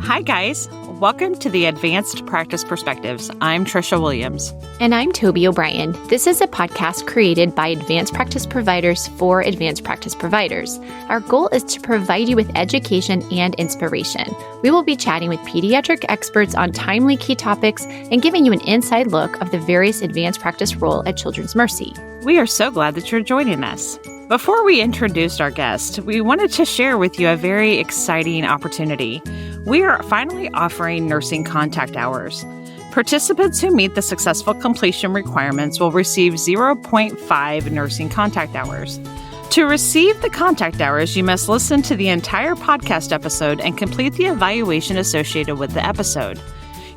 Hi, guys. Welcome to the Advanced Practice Perspectives. I'm Trisha Williams. And I'm Toby O'Brien. This is a podcast created by advanced practice providers for advanced practice providers. Our goal is to provide you with education and inspiration. We will be chatting with pediatric experts on timely key topics and giving you an inside look of the various advanced practice role at Children's Mercy. We are so glad that you're joining us. Before we introduced our guest, we wanted to share with you a very exciting opportunity. We are finally offering nursing contact hours. Participants who meet the successful completion requirements will receive 0.5 nursing contact hours. To receive the contact hours, you must listen to the entire podcast episode and complete the evaluation associated with the episode.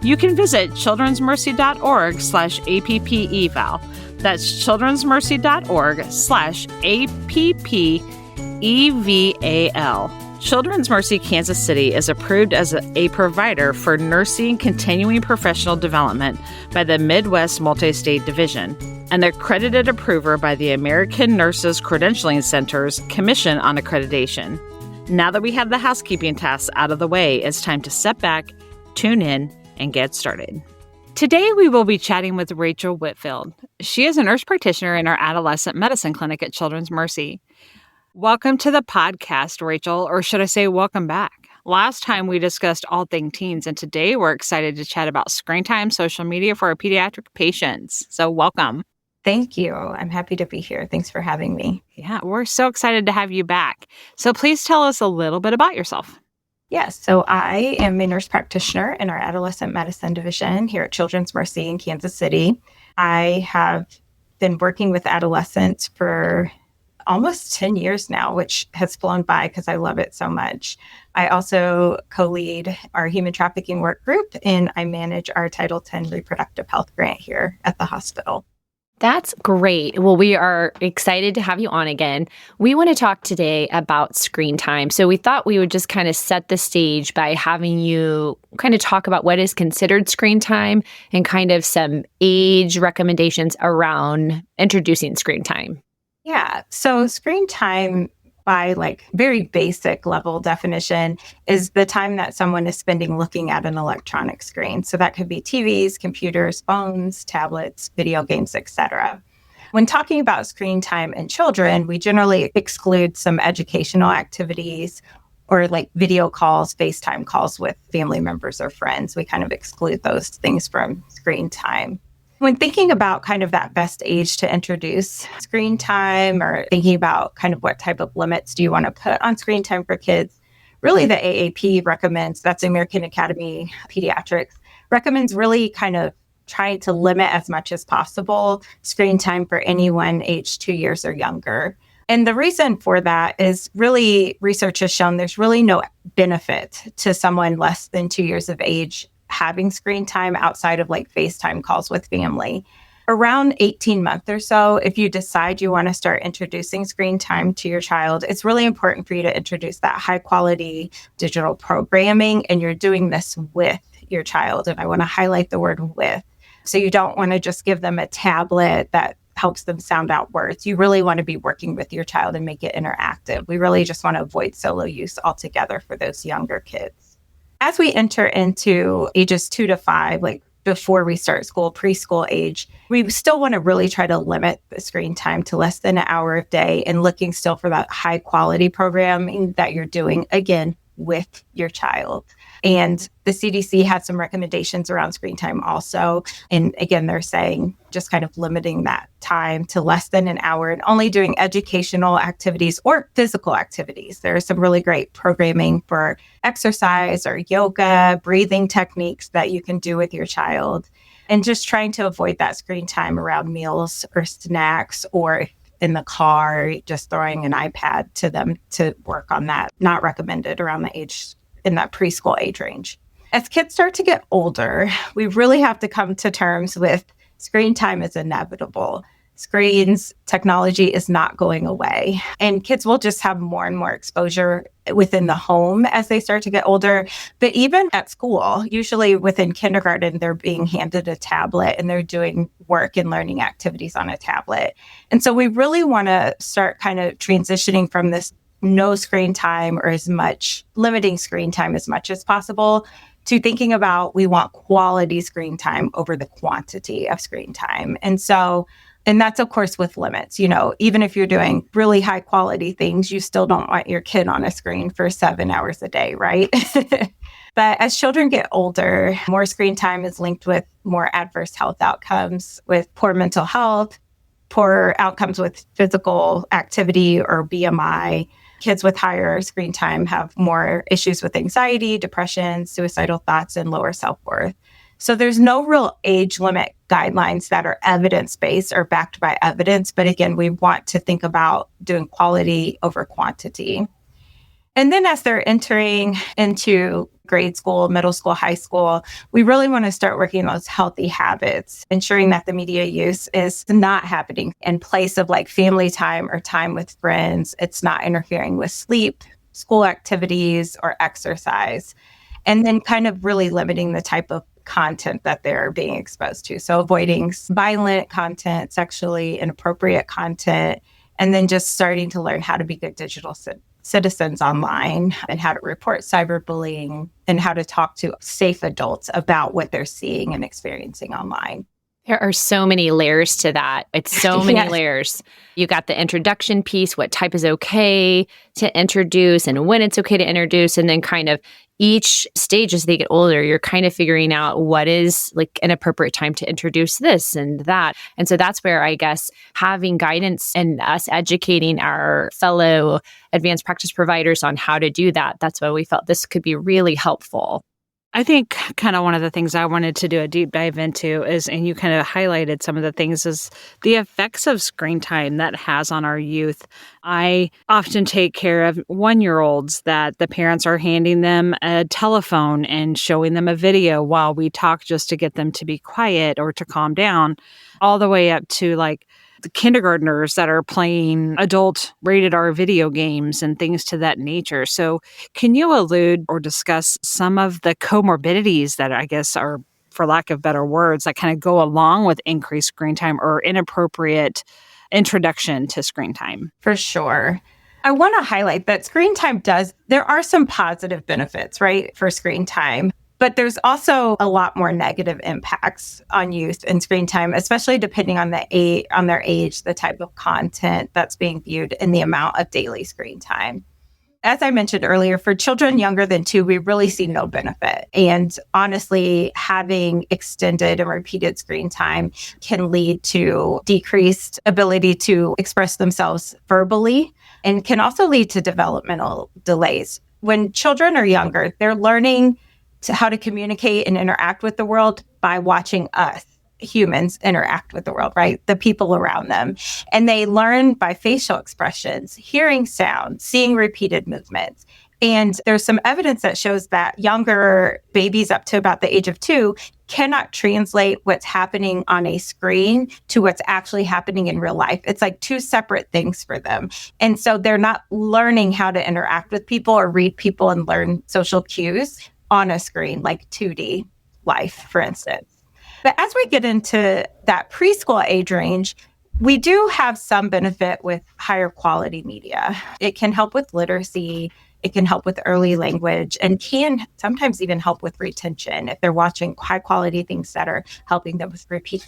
You can visit childrensmercy.org/APPeval. That's childrensmercy.org/APPEVAL. Children's Mercy Kansas City is approved as a provider for nursing continuing professional development by the Midwest Multi-State Division and accredited approver by the American Nurses Credentialing Center's Commission on Accreditation. Now that we have the housekeeping tasks out of the way, it's time to step back, tune in, and get started. Today, we will be chatting with Rachel Whitfield. She is a nurse practitioner in our adolescent medicine clinic at Children's Mercy. Welcome to the podcast, Rachel, or should I say welcome back? Last time we discussed all things teens, and today we're excited to chat about screen time, social media for our pediatric patients. So welcome. Thank you. I'm happy to be here. Thanks for having me. Yeah, we're so excited to have you back. So please tell us a little bit about yourself. Yes, so I am a nurse practitioner in our adolescent medicine division here at Children's Mercy in Kansas City. I have been working with adolescents for almost 10 years now, which has flown by because I love it so much. I also co-lead our human trafficking work group, and I manage our Title X reproductive health grant here at the hospital. That's great. Well, we are excited to have you on again. We want to talk today about screen time. So we thought we would just kind of set the stage by having you kind of talk about what is considered screen time and kind of some age recommendations around introducing screen time. Yeah. So screen time, by very basic level definition, is the time that someone is spending looking at an electronic screen. So that could be TVs, computers, phones, tablets, video games, etc. When talking about screen time in children, we generally exclude some educational activities or video calls, FaceTime calls with family members or friends. We kind of exclude those things from screen time. When thinking about kind of that best age to introduce screen time, or thinking about kind of what type of limits do you want to put on screen time for kids, really the AAP recommends, that's American Academy of Pediatrics, recommends really kind of trying to limit as much as possible screen time for anyone aged 2 years or younger. And the reason for that is really research has shown there's really no benefit to someone less than 2 years of age having screen time outside of FaceTime calls with family. Around 18 months or so, if you decide you want to start introducing screen time to your child, it's really important for you to introduce that high quality digital programming, and you're doing this with your child. And I want to highlight the word with. So you don't want to just give them a tablet that helps them sound out words. You really want to be working with your child and make it interactive. We really just want to avoid solo use altogether for those younger kids. As we enter into ages 2 to 5, before we start school, preschool age, we still want to really try to limit the screen time to less than an hour a day and looking still for that high quality programming that you're doing, again, with your child. And the CDC had some recommendations around screen time also. And again, they're saying just kind of limiting that time to less than an hour and only doing educational activities or physical activities. There is some really great programming for exercise or yoga, breathing techniques that you can do with your child. And just trying to avoid that screen time around meals or snacks, or in the car, just throwing an iPad to them to work on that. Not recommended around the age in that preschool age range. As kids start to get older, we really have to come to terms with screen time is inevitable. Screens, technology is not going away. And kids will just have more and more exposure within the home as they start to get older. But even at school, usually within kindergarten, they're being handed a tablet and they're doing work and learning activities on a tablet. And so we really want to start kind of transitioning from this no screen time or as much, limiting screen time as much as possible, to thinking about we want quality screen time over the quantity of screen time. And that's, of course, with limits. Even if you're doing really high quality things, you still don't want your kid on a screen for 7 hours a day, right? But as children get older, more screen time is linked with more adverse health outcomes, with poor mental health, poor outcomes with physical activity or BMI. Kids with higher screen time have more issues with anxiety, depression, suicidal thoughts, and lower self-worth. So there's no real age limit guidelines that are evidence-based or backed by evidence. But again, we want to think about doing quality over quantity. And then as they're entering into grade school, middle school, high school, we really want to start working on those healthy habits, ensuring that the media use is not happening in place of like family time or time with friends. It's not interfering with sleep, school activities, or exercise. And then kind of really limiting the type of content that they're being exposed to. So avoiding violent content, sexually inappropriate content, and then just starting to learn how to be good digital citizens online and how to report cyberbullying and how to talk to safe adults about what they're seeing and experiencing online. There are so many layers to that. It's so many Yes. layers. You got the introduction piece, what type is okay to introduce and when it's okay to introduce. And then kind of each stage as they get older, you're kind of figuring out what is like an appropriate time to introduce this and that. And so that's where I guess having guidance and us educating our fellow advanced practice providers on how to do that, that's why we felt this could be really helpful. I think kind of one of the things I wanted to do a deep dive into is, and you kind of highlighted some of the things, is the effects of screen time that has on our youth. I often take care of 1-year-olds that the parents are handing them a telephone and showing them a video while we talk just to get them to be quiet or to calm down, all the way up to like the kindergartners that are playing adult rated R video games and things to that nature. So can you allude or discuss some of the comorbidities that I guess are, for lack of better words, that kind of go along with increased screen time or inappropriate introduction to screen time? For sure. I want to highlight that screen time there are some positive benefits, right, for screen time. But there's also a lot more negative impacts on youth and screen time, especially depending on their age, the type of content that's being viewed, and the amount of daily screen time. As I mentioned earlier, for children younger than 2, we really see no benefit. And honestly, having extended and repeated screen time can lead to decreased ability to express themselves verbally and can also lead to developmental delays. When children are younger, they're learning how to communicate and interact with the world by watching us humans interact with the world, right? The people around them. And they learn by facial expressions, hearing sound, seeing repeated movements. And there's some evidence that shows that younger babies up to about the age of 2 cannot translate what's happening on a screen to what's actually happening in real life. It's like 2 separate things for them. And so they're not learning how to interact with people or read people and learn social cues on a screen, like 2D life, for instance. But as we get into that preschool age range, we do have some benefit with higher quality media. It can help with literacy, it can help with early language, and can sometimes even help with retention if they're watching high quality things that are helping them with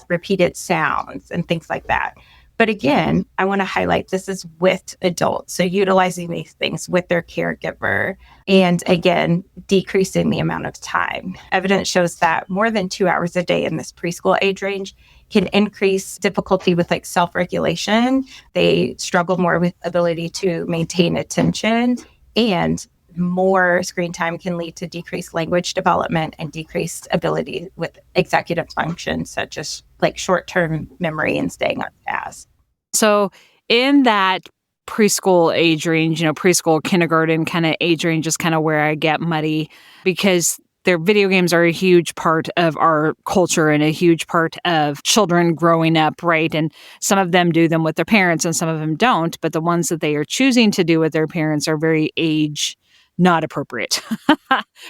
repeated sounds and things like that. But again, I want to highlight this is with adults. So utilizing these things with their caregiver and again, decreasing the amount of time. Evidence shows that more than 2 hours a day in this preschool age range can increase difficulty with like self-regulation. They struggle more with ability to maintain attention, and more screen time can lead to decreased language development and decreased ability with executive functions such as like short-term memory and staying on task. So in that preschool age range, preschool, kindergarten kind of age range is kind of where I get muddy, because their video games are a huge part of our culture and a huge part of children growing up, right? And some of them do them with their parents and some of them don't, but the ones that they are choosing to do with their parents are very age not appropriate,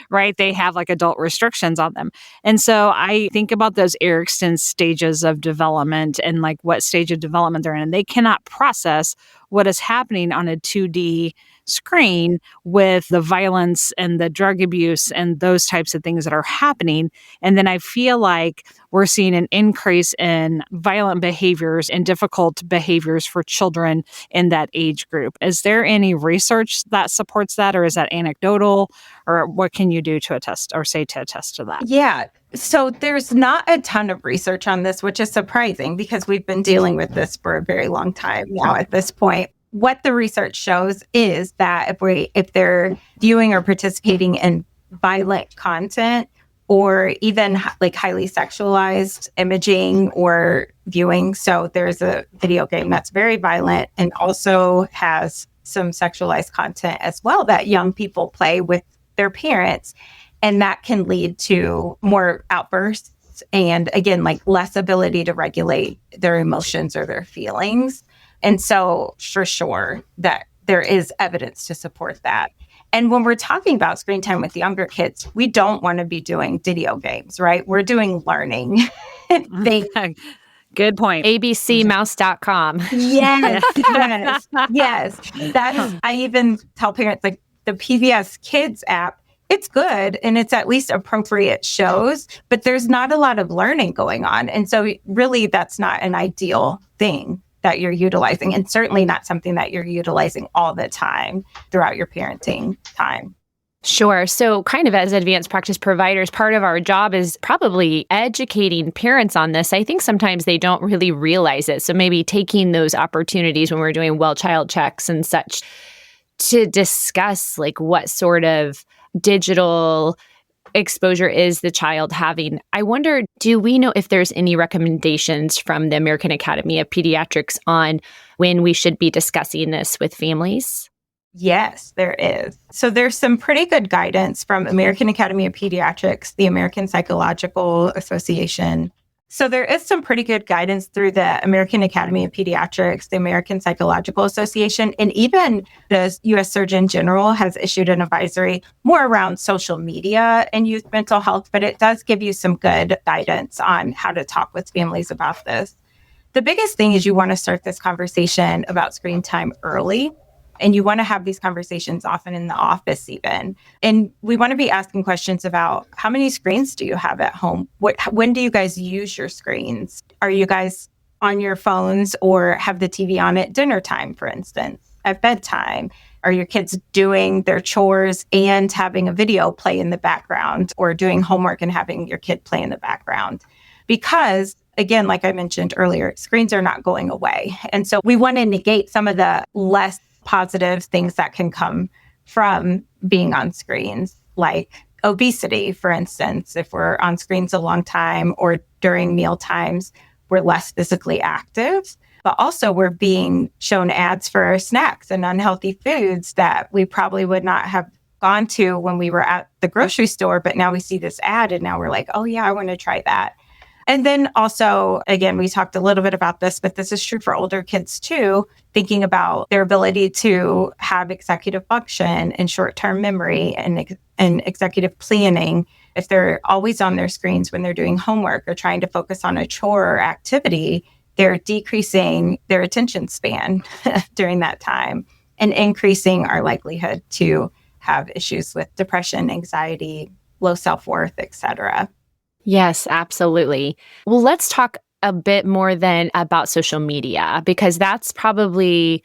right? They have like adult restrictions on them. And so I think about those Erikson stages of development and like what stage of development they're in, and they cannot process what is happening on a 2D screen with the violence and the drug abuse and those types of things that are happening. And then I feel like we're seeing an increase in violent behaviors and difficult behaviors for children in that age group. Is there any research that supports that, or is that anecdotal, or what can you do to attest or say to attest to that? Yeah. So there's not a ton of research on this, which is surprising because we've been dealing with this for a very long time now at this point. What the research shows is that if they're viewing or participating in violent content or even like highly sexualized imaging or viewing, so there's a video game that's very violent and also has some sexualized content as well that young people play with their parents. And that can lead to more outbursts and, again, like less ability to regulate their emotions or their feelings. And so for sure that there is evidence to support that. And when we're talking about screen time with younger kids, we don't want to be doing video games, right? We're doing learning. Good point. abcmouse.com. Yes. I even tell parents, like, the PBS Kids app, it's good and it's at least appropriate shows, but there's not a lot of learning going on. And so really that's not an ideal thing that you're utilizing, and certainly not something that you're utilizing all the time throughout your parenting time. Sure. So kind of as advanced practice providers, part of our job is probably educating parents on this. I think sometimes they don't really realize it. So maybe taking those opportunities when we're doing well child checks and such to discuss like what sort of digital exposure is the child having. I wonder, do we know if there's any recommendations from the American Academy of Pediatrics on when we should be discussing this with families? Yes, there is. So there's some pretty good guidance from American Academy of Pediatrics, the American Psychological Association. So there is some pretty good guidance through the American Academy of Pediatrics, the American Psychological Association, and even the U.S. Surgeon General has issued an advisory more around social media and youth mental health, but it does give you some good guidance on how to talk with families about this. The biggest thing is you want to start this conversation about screen time early. And you want to have these conversations often in the office even. And we want to be asking questions about how many screens do you have at home? When do you guys use your screens? Are you guys on your phones or have the TV on at dinner time, for instance, at bedtime? Are your kids doing their chores and having a video play in the background, or doing homework and having your kid play in the background? Because again, like I mentioned earlier, screens are not going away. And so we want to negate some of the less positive things that can come from being on screens, like obesity, for instance. If we're on screens a long time or during meal times, we're less physically active, but also we're being shown ads for our snacks and unhealthy foods that we probably would not have gone to when we were at the grocery store. But now we see this ad and now we're like, oh yeah, I want to try that. And then also, again, we talked a little bit about this, but this is true for older kids too, thinking about their ability to have executive function and short-term memory and executive planning. If they're always on their screens when they're doing homework or trying to focus on a chore or activity, they're decreasing their attention span during that time and increasing our likelihood to have issues with depression, anxiety, low self-worth, et cetera. Yes, absolutely. Well, let's talk a bit more then about social media, because that's probably,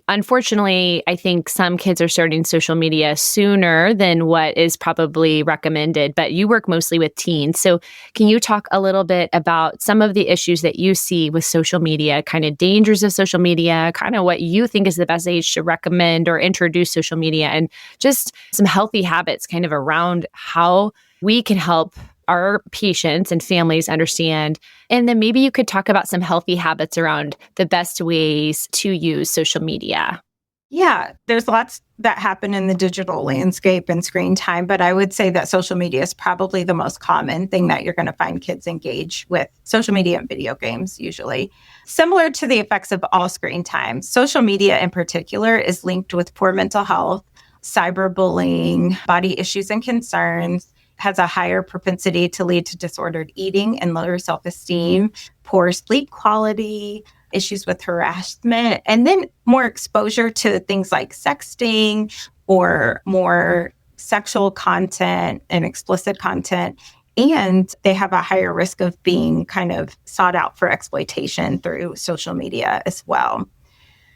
unfortunately, I think some kids are starting social media sooner than what is probably recommended, but you work mostly with teens. So can you talk a little bit about some of the issues that you see with social media, kind of dangers of social media, kind of what you think is the best age to recommend or introduce social media, and just some healthy habits kind of around how we can help our patients and families understand. And then maybe you could talk about some healthy habits around the best ways to use social media. Yeah, there's lots that happen in the digital landscape and screen time, but I would say that social media is probably the most common thing that you're going to find kids engage with. Social media and video games, usually. Similar to the effects of all screen time, social media in particular is linked with poor mental health, cyberbullying, body issues and concerns, has a higher propensity to lead to disordered eating and lower self-esteem, poor sleep quality, issues with harassment, and then more exposure to things like sexting or more sexual content and explicit content. And they have a higher risk of being kind of sought out for exploitation through social media as well.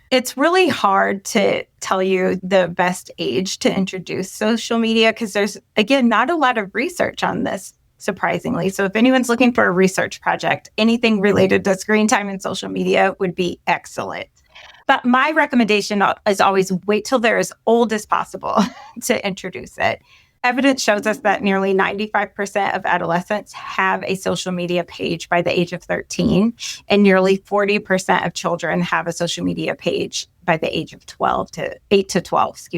It's really hard to tell you the best age to introduce social media because there's, again, not a lot of research on this, surprisingly. So if anyone's looking for a research project, anything related to screen time and social media would be excellent. But my recommendation is always wait till they're as old as possible to introduce it. Evidence shows us that nearly 95% of adolescents have a social media page by the age of 13, and nearly 40% of children have a social media page by the age of 8 to 12,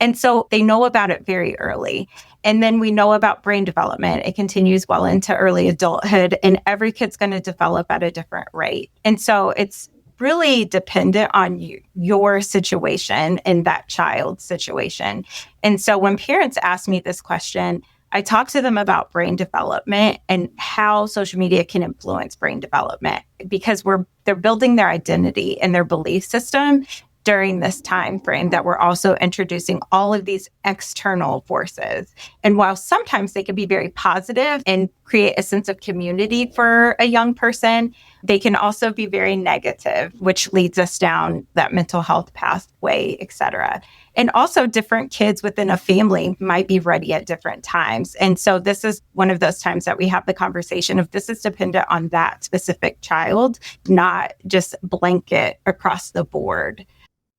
And so they know about it very early. And then we know about brain development. It continues well into early adulthood, and every kid's going to develop at a different rate. And so it's really dependent on your situation and that child's situation. And so when parents ask me this question, I talk to them about brain development and how social media can influence brain development because they're building their identity and their belief system during this time frame that we're also introducing all of these external forces. And while sometimes they can be very positive and create a sense of community for a young person, they can also be very negative, which leads us down that mental health pathway, et cetera. And also different kids within a family might be ready at different times. And so this is one of those times that we have the conversation of this is dependent on that specific child, not just blanket across the board.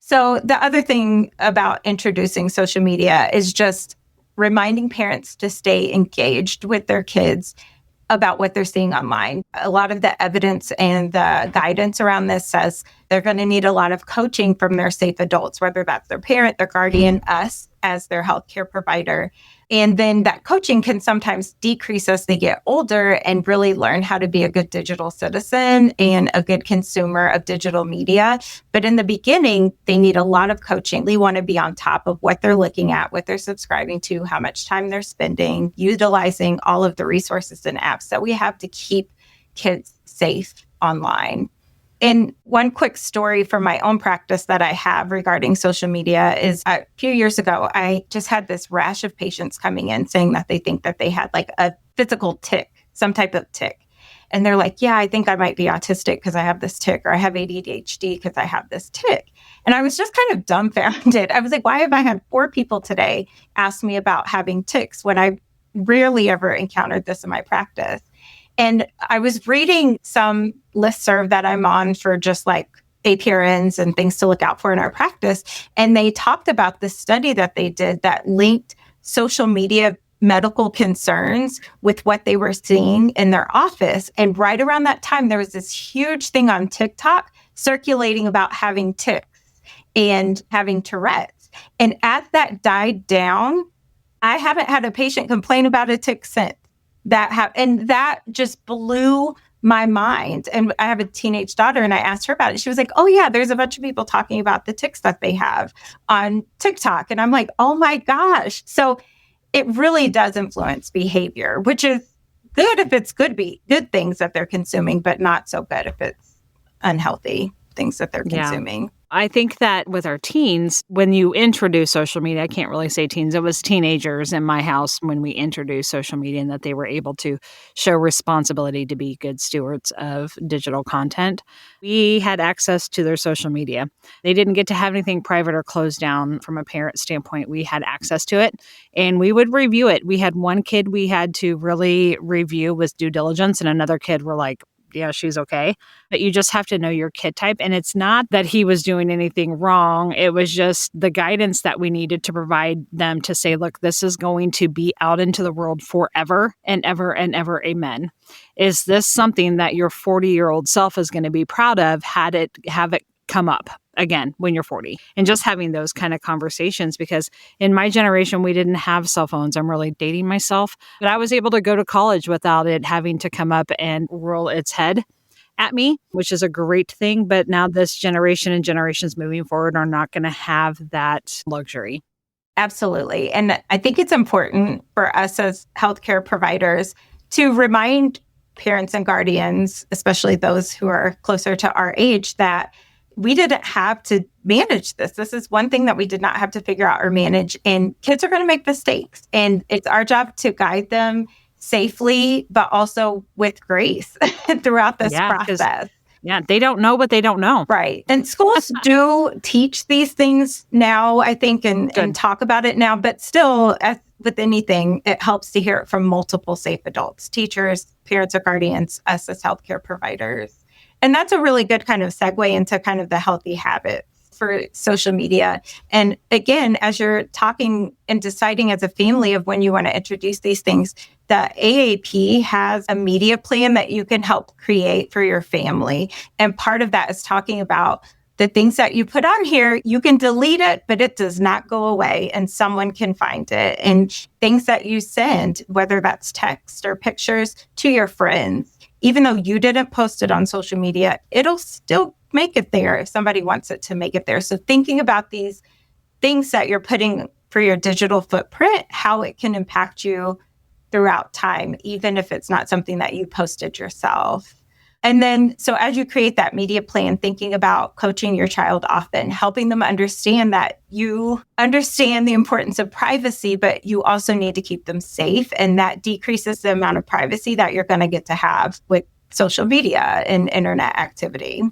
So the other thing about introducing social media is just reminding parents to stay engaged with their kids about what they're seeing online. A lot of the evidence and the guidance around this says they're going to need a lot of coaching from their safe adults, whether that's their parent, their guardian, us as their healthcare provider. And then that coaching can sometimes decrease as they get older and really learn how to be a good digital citizen and a good consumer of digital media. But in the beginning, they need a lot of coaching. They want to be on top of what they're looking at, what they're subscribing to, how much time they're spending, utilizing all of the resources and apps that we have to keep kids safe online. And one quick story from my own practice that I have regarding social media is a few years ago, I just had this rash of patients coming in saying that they think that they had like a physical tic, some type of tic. And they're like, yeah, I think I might be autistic because I have this tic, or I have ADHD because I have this tic. And I was just kind of dumbfounded. I was like, why have I had 4 people today ask me about having tics when I rarely ever encountered this in my practice? And I was reading some listserv that I'm on for just like APRNs and things to look out for in our practice. And they talked about this study that they did that linked social media medical concerns with what they were seeing in their office. And right around that time, there was this huge thing on TikTok circulating about having tics and having Tourette's. And as that died down, I haven't had a patient complain about a tic since. And that just blew my mind. And I have a teenage daughter and I asked her about it. She was like, oh yeah, there's a bunch of people talking about the tics that they have on TikTok. And I'm like, oh my gosh. So it really does influence behavior, which is good if it's good things that they're consuming, but not so good if it's unhealthy things that they're consuming. I think that with our teens, when you introduce social media, I can't really say teens, it was teenagers in my house when we introduced social media and that they were able to show responsibility to be good stewards of digital content. We had access to their social media. They didn't get to have anything private or closed down from a parent standpoint. We had access to it and we would review it. We had one kid we had to really review with due diligence and another kid were like, yeah, she's okay. But you just have to know your kid type. And it's not that he was doing anything wrong. It was just the guidance that we needed to provide them to say, look, this is going to be out into the world forever and ever and ever. Amen. Is this something that your 40-year-old self is going to be proud of? Have it come up again when you're 40, and just having those kind of conversations, because in my generation, we didn't have cell phones. I'm really dating myself, but I was able to go to college without it having to come up and roll its head at me, which is a great thing. But now this generation and generations moving forward are not going to have that luxury. Absolutely. And I think it's important for us as healthcare providers to remind parents and guardians, especially those who are closer to our age, that we didn't have to manage this. This is one thing that we did not have to figure out or manage. And kids are going to make mistakes. And it's our job to guide them safely, but also with grace throughout this process. Yeah, they don't know what they don't know. Right. And schools do teach these things now, I think, and talk about it now. But still, as with anything, it helps to hear it from multiple safe adults, teachers, parents or guardians, us as healthcare providers. And that's a really good kind of segue into kind of the healthy habits for social media. And again, as you're talking and deciding as a family of when you want to introduce these things, the AAP has a media plan that you can help create for your family. And part of that is talking about the things that you put on here. You can delete it, but it does not go away and someone can find it. And things that you send, whether that's text or pictures to your friends, even though you didn't post it on social media, it'll still make it there if somebody wants it to make it there. So thinking about these things that you're putting for your digital footprint, how it can impact you throughout time, even if it's not something that you posted yourself. And then, so as you create that media plan, thinking about coaching your child often, helping them understand that you understand the importance of privacy, but you also need to keep them safe. And that decreases the amount of privacy that you're going to get to have with social media and internet activity.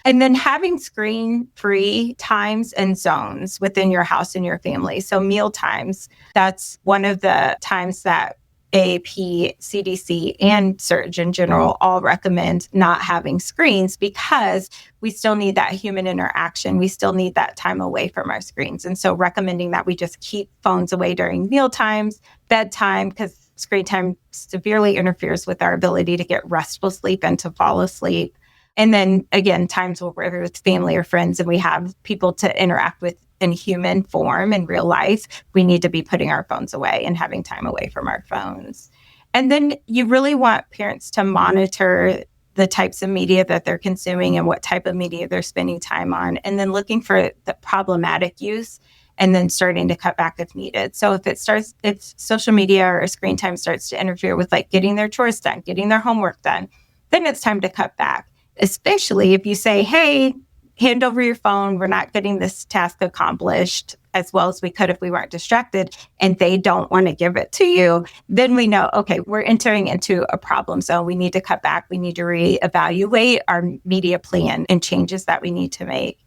And then having screen-free times and zones within your house and your family. So meal times, that's one of the times that AAP, CDC, and Surgeon General all recommend not having screens because we still need that human interaction. We still need that time away from our screens. And so recommending that we just keep phones away during meal times, bedtime, because screen time severely interferes with our ability to get restful sleep and to fall asleep. And then again, times where we're with family or friends and we have people to interact with in human form in real life, we need to be putting our phones away and having time away from our phones. And then you really want parents to monitor the types of media that they're consuming and what type of media they're spending time on, and then looking for the problematic use and then starting to cut back if needed. So if social media or screen time starts to interfere with like getting their chores done, getting their homework done, then it's time to cut back. Especially if you say, hey, hand over your phone, we're not getting this task accomplished as well as we could if we weren't distracted, and they don't want to give it to you, then we know, okay, we're entering into a problem zone. We need to cut back. We need to reevaluate our media plan and changes that we need to make.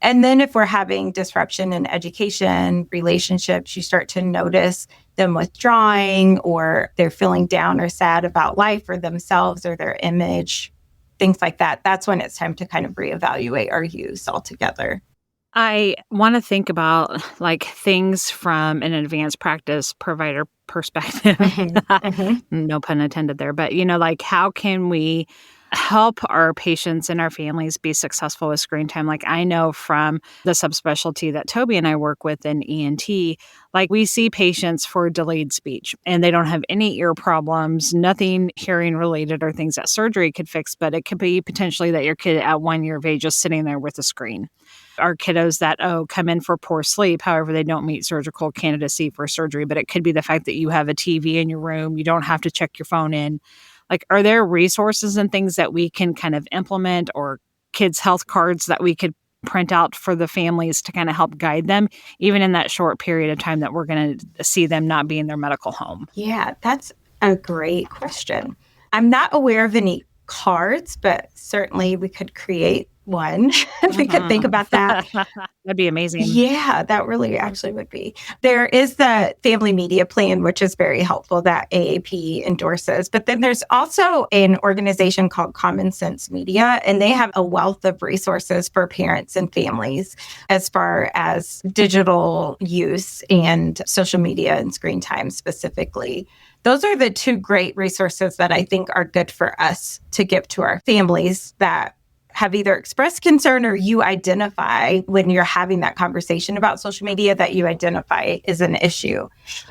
And then if we're having disruption in education, relationships, you start to notice them withdrawing or they're feeling down or sad about life or themselves or their image, things like that. That's when it's time to kind of reevaluate our use altogether. I want to think about like things from an advanced practice provider perspective. No pun intended there. But, like how can we help our patients and our families be successful with screen time? Like I know from the subspecialty that Toby and I work with in ENT, like we see patients for delayed speech and they don't have any ear problems, nothing hearing related or things that surgery could fix, but it could be potentially that your kid at 1 year of age is sitting there with a screen. Our kiddos that, come in for poor sleep, however, they don't meet surgical candidacy for surgery, but it could be the fact that you have a TV in your room, you don't have to check your phone in. Like, are there resources and things that we can kind of implement or kids' health cards that we could print out for the families to kind of help guide them, even in that short period of time that we're going to see them not be in their medical home? Yeah, that's a great question. I'm not aware of any cards, but certainly we could create one. We could think about that. That'd be amazing. Yeah, that really actually would be. There is the family media plan, which is very helpful that AAP endorses. But then there's also an organization called Common Sense Media, and they have a wealth of resources for parents and families as far as digital use and social media and screen time specifically. Those are the two great resources that I think are good for us to give to our families that have either expressed concern or you identify when you're having that conversation about social media that you identify is an issue.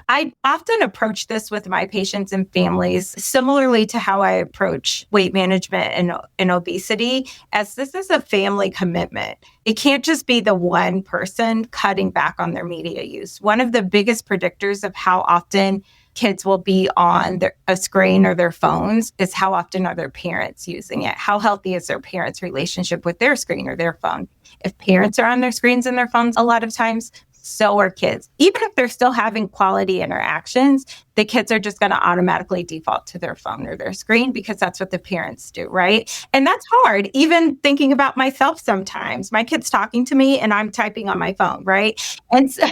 I often approach this with my patients and families similarly to how I approach weight management and obesity, as this is a family commitment. It can't just be the one person cutting back on their media use. One of the biggest predictors of how often kids will be on a screen or their phones is how often are their parents using it? How healthy is their parents' relationship with their screen or their phone? If parents are on their screens and their phones a lot of times, so are kids. Even if they're still having quality interactions, the kids are just going to automatically default to their phone or their screen because that's what the parents do, right? And that's hard. Even thinking about myself sometimes, my kid's talking to me and I'm typing on my phone, right? And so,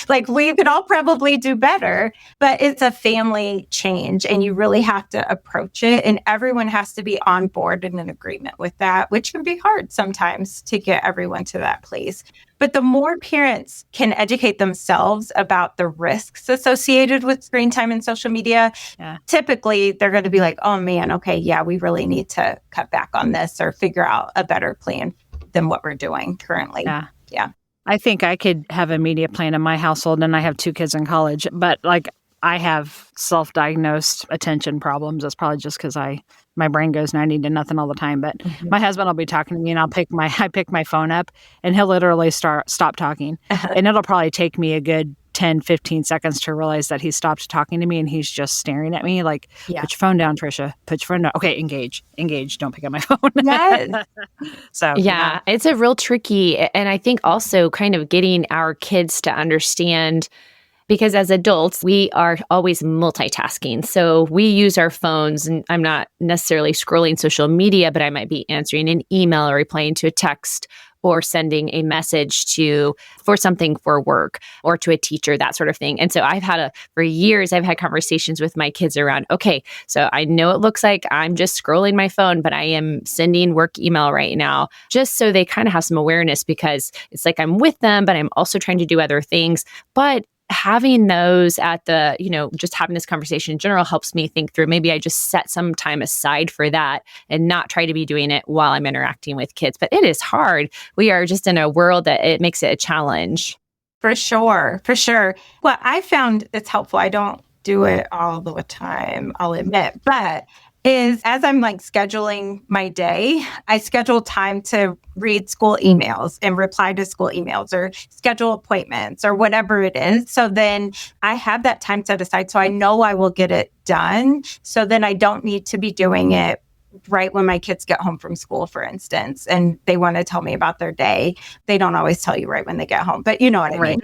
like, we could all probably do better, but it's a family change and you really have to approach it. And everyone has to be on board and in agreement with that, which can be hard sometimes to get everyone to that place. But the more parents can educate themselves about the risks associated with screen time and social media, typically they're going to be like, oh man, okay, yeah, we really need to cut back on this or figure out a better plan than what we're doing currently. Yeah. I think I could have a media plan in my household, and I have 2 kids in college, but like I have self-diagnosed attention problems. That's probably just because my brain goes 90 to nothing all the time. But my husband will be talking to me and I pick my phone up and he'll literally stop talking. And it'll probably take me a good 10, 15 seconds to realize that he stopped talking to me and he's just staring at me like, put your phone down, Trisha. Put your phone down. Okay, engage. Don't pick up my phone. Yes. So yeah, it's a real tricky. And I think also kind of getting our kids to understand, because as adults, we are always multitasking. So we use our phones, and I'm not necessarily scrolling social media, but I might be answering an email or replying to a text or sending a message for something for work or to a teacher, that sort of thing. And so for years, I've had conversations with my kids around, okay, so I know it looks like I'm just scrolling my phone, but I am sending work email right now, just so they kind of have some awareness, because it's like I'm with them, but I'm also trying to do other things. But having those just having this conversation in general helps me think through, maybe I just set some time aside for that and not try to be doing it while I'm interacting with kids. But it is hard. We are just in a world that it makes it a challenge. For sure. Well, I found it's helpful. I don't do it all the time, I'll admit, but is as I'm like scheduling my day, I schedule time to read school emails and reply to school emails or schedule appointments or whatever it is. So then I have that time set aside so I know I will get it done. So then I don't need to be doing it right when my kids get home from school, for instance, and they want to tell me about their day. They don't always tell you right when they get home, but you know what I mean.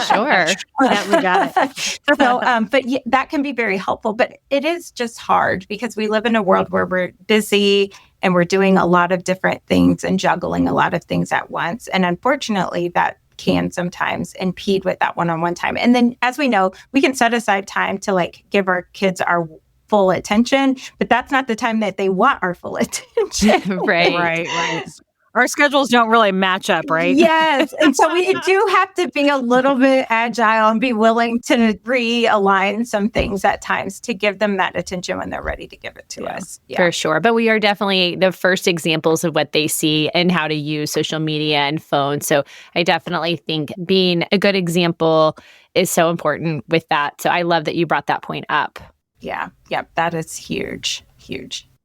Sure. Yeah, we got it. But that can be very helpful, but it is just hard because we live in a world where we're busy and we're doing a lot of different things and juggling a lot of things at once. And unfortunately, that can sometimes impede with that one-on-one time. And then, as we know, we can set aside time to like give our kids our full attention, but that's not the time that they want our full attention. Right. Our schedules don't really match up, right? Yes. And so we do have to be a little bit agile and be willing to realign some things at times to give them that attention when they're ready to give it to us. Yeah. For sure. But we are definitely the first examples of what they see and how to use social media and phones. So I definitely think being a good example is so important with that. So I love that you brought that point up. Yeah. That is huge.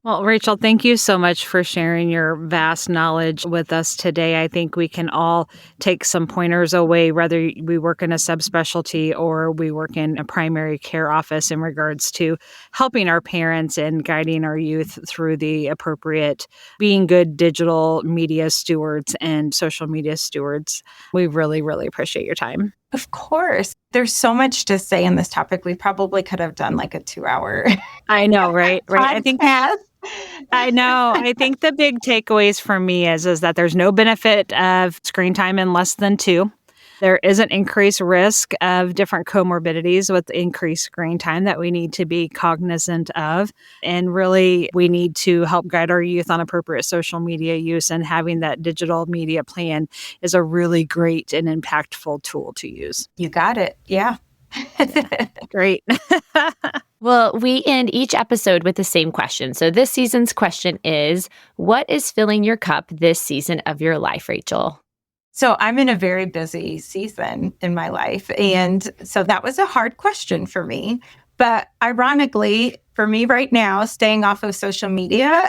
Well, Rachel, thank you so much for sharing your vast knowledge with us today. I think we can all take some pointers away, whether we work in a subspecialty or we work in a primary care office, in regards to helping our parents and guiding our youth through the appropriate being good digital media stewards and social media stewards. We really, really appreciate your time. Of course. There's so much to say in this topic. We probably could have done like a 2-hour. I know, right? Podcast. I know. I think the big takeaways for me is that there's no benefit of screen time in less than 2. There is an increased risk of different comorbidities with increased screen time that we need to be cognizant of. And really, we need to help guide our youth on appropriate social media use, and having that digital media plan is a really great and impactful tool to use. You got it. Yeah. Great. Well, we end each episode with the same question. So this season's question is, what is filling your cup this season of your life, Rachel? So I'm in a very busy season in my life. And so that was a hard question for me. But ironically, for me right now, staying off of social media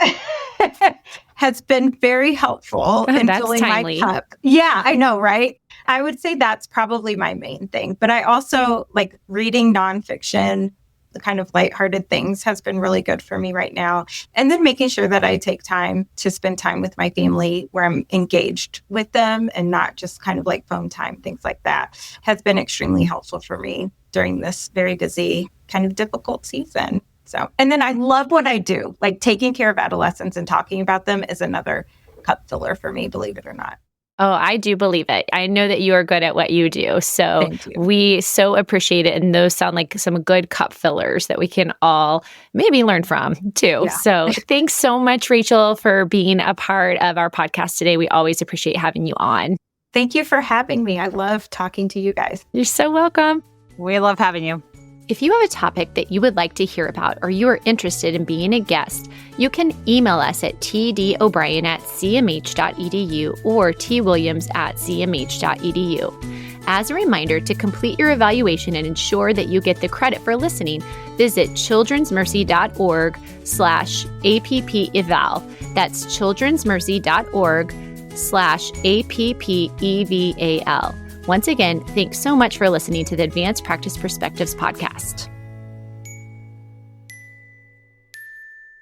has been very helpful in filling my cup. Yeah, I know, right? I would say that's probably my main thing. But I also like reading nonfiction kind of lighthearted things has been really good for me right now. And then making sure that I take time to spend time with my family where I'm engaged with them and not just kind of like phone time, things like that has been extremely helpful for me during this very busy, kind of difficult season. So, and then I love what I do. Like taking care of adolescents and talking about them is another cup filler for me, believe it or not. Oh, I do believe it. I know that you are good at what you do. So we so appreciate it. And those sound like some good cup fillers that we can all maybe learn from too. Yeah. So thanks so much, Rachel, for being a part of our podcast today. We always appreciate having you on. Thank you for having me. I love talking to you guys. You're so welcome. We love having you. If you have a topic that you would like to hear about or you are interested in being a guest, you can email us at tdobrien@cmh.edu or twilliams@cmh.edu. As a reminder, to complete your evaluation and ensure that you get the credit for listening, visit childrensmercy.org/appeval. That's childrensmercy.org/appeval. Once again, thanks so much for listening to the Advanced Practice Perspectives podcast.